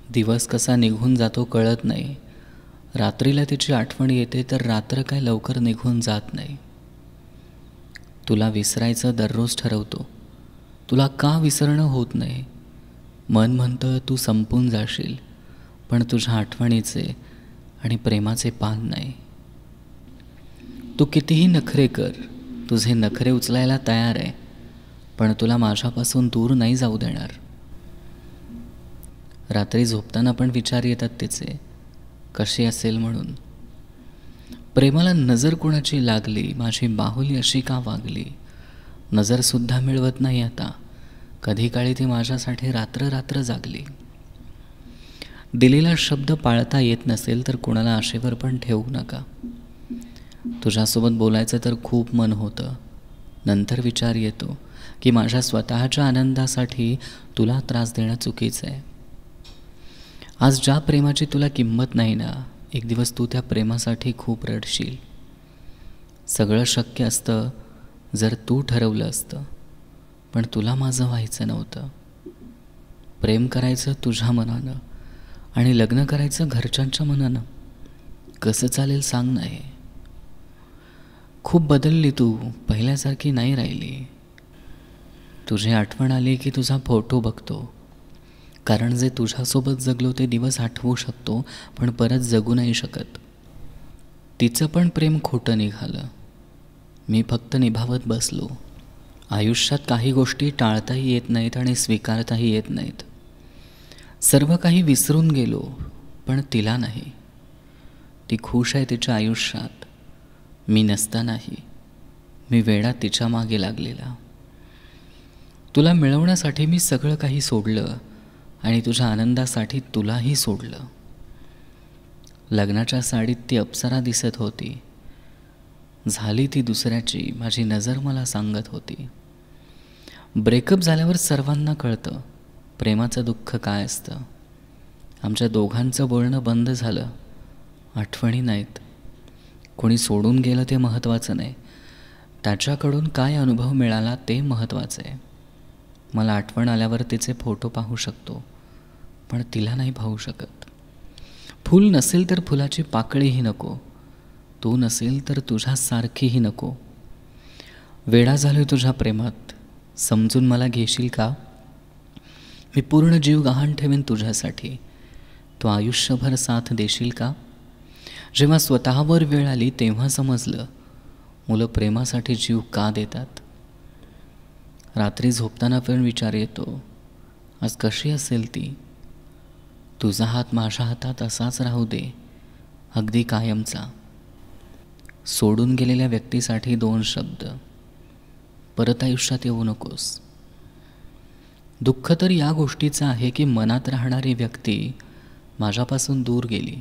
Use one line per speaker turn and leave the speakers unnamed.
दिवस कसा निघून जातो कळत नाही. रात्रीला तिची आठवण येते तर रात्र काय लवकर निघून जात नाही. तुला विसरायचं दररोज ठरवतो, तुला का विसरणं होत नाही. मन म्हणतं तू संपून जाशील, पण तुझ्या आठवणीचे आणि प्रेमाचे पान नाही. तू कितीही नखरे कर, तुझे नखरे उचलायला तयार आहे, पण तुला माझ्यापासून दूर नाही जाऊ देणार. रात्री झोपताना पण विचार येतात तिचे, कशी असेल म्हणून. प्रेमाला नजर कोणाची लागली, माझी बाहुली अशी का वागली. नजरसुद्धा मिळवत नाही आता, कधी काळी ती माझ्यासाठी रात्र रात्र जागली. दिलेला शब्द पाळता येत नसेल तर कुणाला आशेवर पण ठेवू नका. तुझ्यासोबत बोलायचं तर खूप मन होतं, नंतर विचार येतो की माझ्या स्वतःच्या आनंदासाठी तुला त्रास देणं चुकीचं आहे. आज ज्या प्रेमाची तुला किंमत नाही ना, एक दिवस तू त्या प्रेमासाठी खूप रडशील. सगळं शक्य असतं जर तू ठरवलं असतं, पण तुला माझं व्हायचं नव्हतं. प्रेम करायचं तुझ्या मनानं आणि लग्न करायचं घरच्यांच्या मनानं. कसं चालेल सांग ना. हे खूप बदलली तू, पहिल्यासारखी नाही राहिली. तुझी आठवण आली की तुझा फोटो बघतो, कारण जे तुझ्यासोबत जगलो ते दिवस आठवू शकतो, पण परत जगू नाही शकत. तिचं पण प्रेम खोटं निघालं, मी फक्त निभावत बसलो. आयुष्यात काही गोष्टी टाळताही येत नाहीत आणि स्वीकारताही येत नाहीत. सर्व काही विसरून गेलो, पण तिला नाही. ती खुश आहे तिच्या आयुष्यात, मी नसतानाही. मी वेळात तिच्या मागे लागलेला. तुला मिळवण्यासाठी मी सगळं काही सोडलं आणि तुझ्या आनंदासाठी तुलाही सोडलं. लग्नाच्या साडीत ती अप्सरा दिसत होती, झाली ती दुसऱ्याची माझी नजर मला सांगत होती. ब्रेकअप झाल्यावर सर्वांना कळतं प्रेमाचं दुःख काय असतं. आमच्या दोघांचं बोलणं बंद झालं, आठवणी नाहीत. कोणी सोडून गेलं ते महत्त्वाचं नाही, त्याच्याकडून काय अनुभव मिळाला ते महत्त्वाचं आहे. मला आठवण आल्यावर तिचे फोटो पाहू शकतो, पण तिला नाही पाहू शकत. फूल नसेल तर फुलाची पाकळीही नको, तू नसेल तर तुझ्यासारखीही नको. वेडा झालोय तुझ्या प्रेमात, समजून मला घेशील का. मी पूर्ण जीव गहाण ठेवेन तुझ्यासाठी, तू आयुष्यभर साथ देशील का. जेव्हा स्वतःवर वेळ आली तेव्हा समजलं मुलं प्रेमासाठी जीव का देतात. रात्री झोपताना पण विचार येतो, आज कशी असेल ती. तुझा हात माझ्या हातात असाच राहू दे, अगदी कायमचा. सोडून गेलेल्या व्यक्तीसाठी 2 शब्द, परत आयुष्यात येऊ नकोस. दुःख तर या गोष्टीचं आहे की मनात राहणारी व्यक्ती माझ्यापासून दूर गेली.